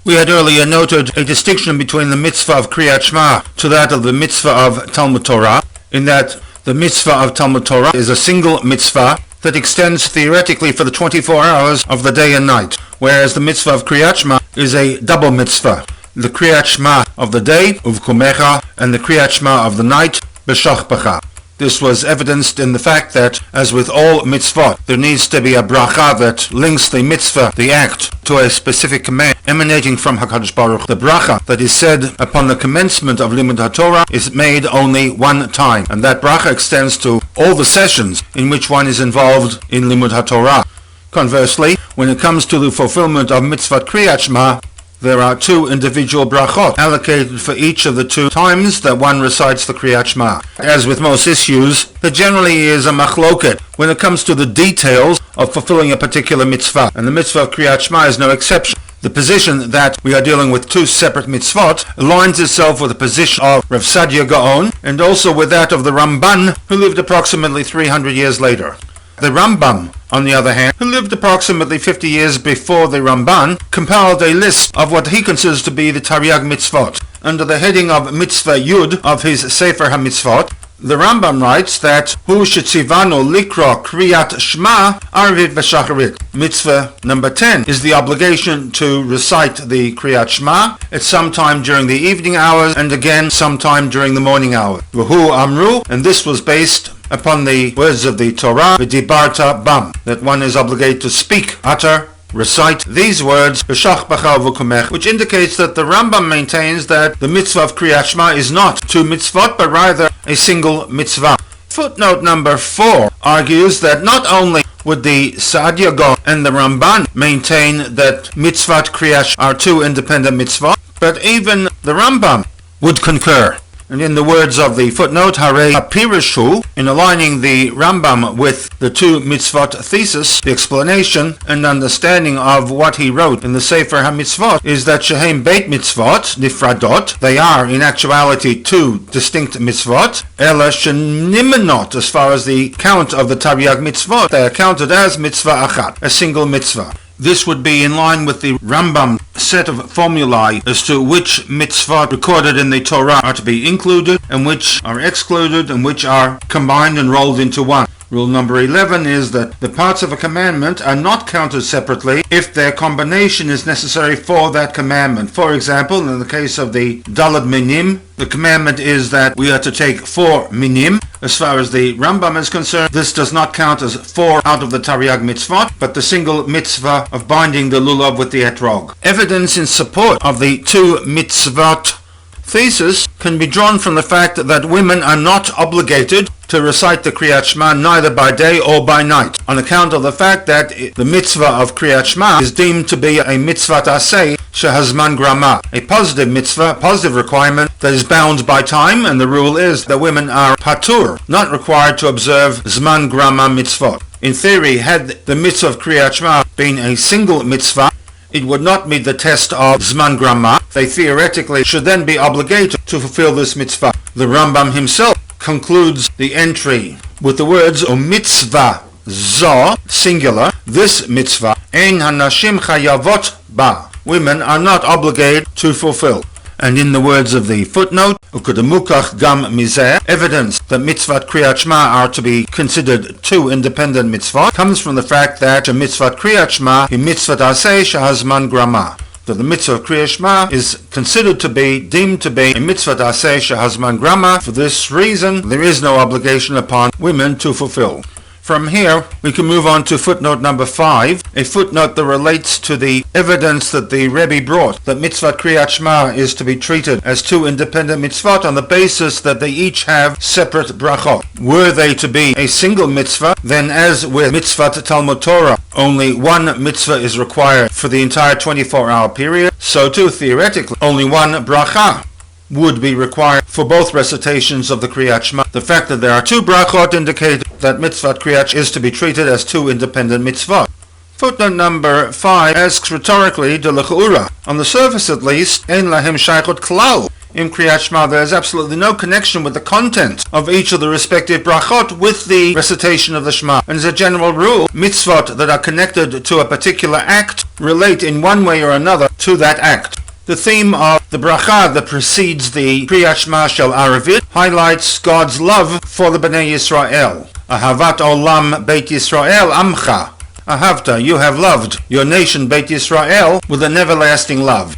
We had earlier noted a distinction between the mitzvah of Keriat Shema to that of the mitzvah of Talmud Torah, in that the mitzvah of Talmud Torah is a single mitzvah that extends theoretically for the 24 hours of the day and night, whereas the mitzvah of Keriat Shema is a double mitzvah. The Keriat Shema of the day, uvkumecha, and the Keriat Shema of the night, b'shachpacha. This was evidenced in the fact that, as with all mitzvot, there needs to be a bracha that links the mitzvah, the act, to a specific command emanating from HaKadosh Baruch. The bracha that is said upon the commencement of Limud HaTorah is made only one time, and that bracha extends to all the sessions in which one is involved in Limud HaTorah. Conversely, when it comes to the fulfillment of mitzvot Keriat Shema, there are two individual brachot allocated for each of the two times that one recites the Keriat Shema. As with most issues, there generally is a machloket when it comes to the details of fulfilling a particular mitzvah, and the mitzvah of Keriat Shema is no exception. The position that we are dealing with two separate mitzvot aligns itself with the position of Rav Sadia Gaon and also with that of the Ramban, who lived approximately 300 years later. The Rambam, on the other hand, who lived approximately 50 years before the Ramban, compiled a list of what he considers to be the Taryag mitzvot. Under the heading of Mitzvah Yud of his Sefer HaMitzvot, the Rambam writes that Hu shetzivanu likro Kriyat Shema Arvit v'Shacharit. Mitzvah number 10 is the obligation to recite the Kriyat Shema at some time during the evening hours and again sometime during the morning hours. V'hu amru, and this was based upon the words of the Torah, v'dibarta bam, that one is obligated to speak, utter, recite these words, b'shachpacha v'kumech, which indicates that the Rambam maintains that the mitzvah of Keriat Shema is not two mitzvot, but rather a single mitzvah. Footnote number 4 argues that not only would the Saadia Gaon and the Ramban maintain that mitzvot Keriat Shema are two independent mitzvot, but even the Rambam would concur. And in the words of the footnote, Harei HaPirushu, in aligning the Rambam with the two mitzvot thesis, the explanation and understanding of what he wrote in the Sefer HaMitzvot is that Shehem Beit Mitzvot, Nifradot, they are in actuality two distinct mitzvot, Ela Shenimenot, as far as the count of the Taryag mitzvot, they are counted as mitzvah achat, a single mitzvah. This would be in line with the Rambam set of formulae as to which mitzvot recorded in the Torah are to be included and which are excluded and which are combined and rolled into one. Rule number 11 is that the parts of a commandment are not counted separately if their combination is necessary for that commandment. For example, in the case of the Dalad Minim, the commandment is that we are to take 4 minim. As far as the Rambam is concerned, this does not count as 4 out of the Taryag mitzvot, but the single mitzvah of binding the lulav with the etrog. Evidence in support of the two mitzvot thesis can be drawn from the fact that women are not obligated to recite the Keriat Shema neither by day or by night, on account of the fact that the mitzvah of Keriat Shema is deemed to be a mitzvah aseh shehazman grama, a positive mitzvah, positive requirement that is bound by time, and the rule is that women are patur, not required to observe zman grama mitzvot. In theory, had the mitzvah of Keriat Shema been a single mitzvah, it would not meet the test of Zman Grama. They theoretically should then be obligated to fulfill this mitzvah. The Rambam himself concludes the entry with the words, O mitzvah zo, singular, this mitzvah, ein hanashim chayavot ba. Women are not obligated to fulfill. And in the words of the footnote, ukudamukach gam mizeh, evidence that mitzvot Keriat Shema are to be considered two independent mitzvot comes from the fact that a mitzvot Keriat Shema is mitzvot aseh shehazman grama. That the mitzvah of Keriat Shema is considered to be, deemed to be, a mitzvot aseh shehazman grama. For this reason, there is no obligation upon women to fulfill. From here, we can move on to footnote number 5, a footnote that relates to the evidence that the Rebbe brought, that mitzvah Keriat Shema is to be treated as two independent mitzvot on the basis that they each have separate brachot. Were they to be a single mitzvah, then as with mitzvah Talmud Torah, only one mitzvah is required for the entire 24-hour period, so too, theoretically, only one bracha would be required for both recitations of the Keriat Shema. The fact that there are two brachot indicates that mitzvah Keriat is to be treated as two independent mitzvot. Footnote number 5 asks rhetorically, de l'cha'ura, on the surface at least, ein lahem shaychot klal. In Keriat Shema there is absolutely no connection with the content of each of the respective brachot with the recitation of the Shema. And as a general rule, mitzvot that are connected to a particular act relate in one way or another to that act. The theme of the bracha that precedes the Kriyat Shema Shel Arvit highlights God's love for the Bnei Yisrael. Ahavat olam Beit Yisrael amcha. Ahavta, you have loved your nation Beit Yisrael with an everlasting love.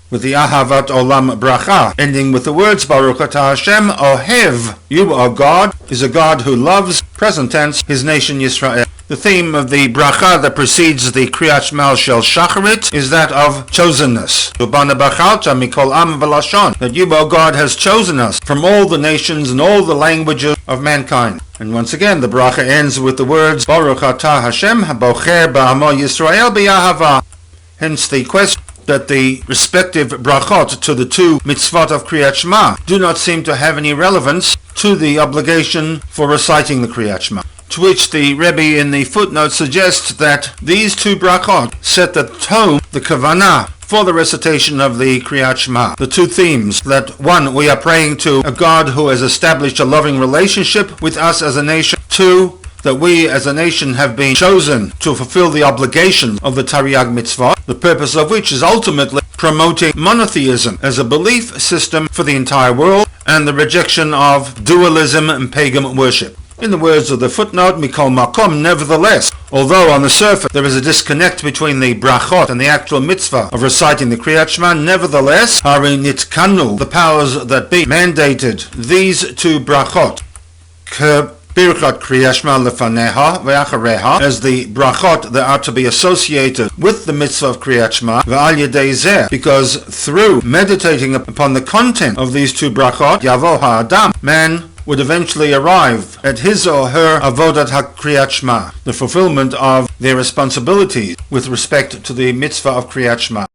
With the Ahavat Olam bracha, ending with the words Baruch Atah Hashem Ohev. You, O God, is a God who loves, present tense, his nation Yisrael. The theme of the bracha that precedes the Kriyat Shema Shel Shacharit is that of chosenness. Ubana bachalta mikol am v'lashon, that you, O God, has chosen us from all the nations and all the languages of mankind. And once again, the bracha ends with the words Baruch Atah Hashem Bocher ba'amo Yisrael b'yahava. Hence the question that the respective brachot to the two mitzvot of Kriyat Shema do not seem to have any relevance to the obligation for reciting the Kriyat Shema. To which the Rebbe in the footnote suggests that these two brachot set the tone, the kavanah, for the recitation of the Kriyat Shema. The two themes, that one, we are praying to a God who has established a loving relationship with us as a nation. Two, that we as a nation have been chosen to fulfill the obligations of the Tariag mitzvah, the purpose of which is ultimately promoting monotheism as a belief system for the entire world and the rejection of dualism and pagan worship. In the words of the footnote, Mikol Makom, nevertheless, although on the surface there is a disconnect between the brachot and the actual mitzvah of reciting the Kriyat Shema, nevertheless, Hari Nitkanu, the powers that be, mandated these two brachot, BIRCHAT Kriyat Shema lefaneha ve'achareha, as the brachot that are to be associated with the mitzvah of Kriyat Shema, ve'al yedei zeh, because through meditating upon the content of these two brachot, yavo ha'adam, man would eventually arrive at his or her avodat ha-Kriyat Shema, the fulfillment of their responsibilities with respect to the mitzvah of Kriyat Shema.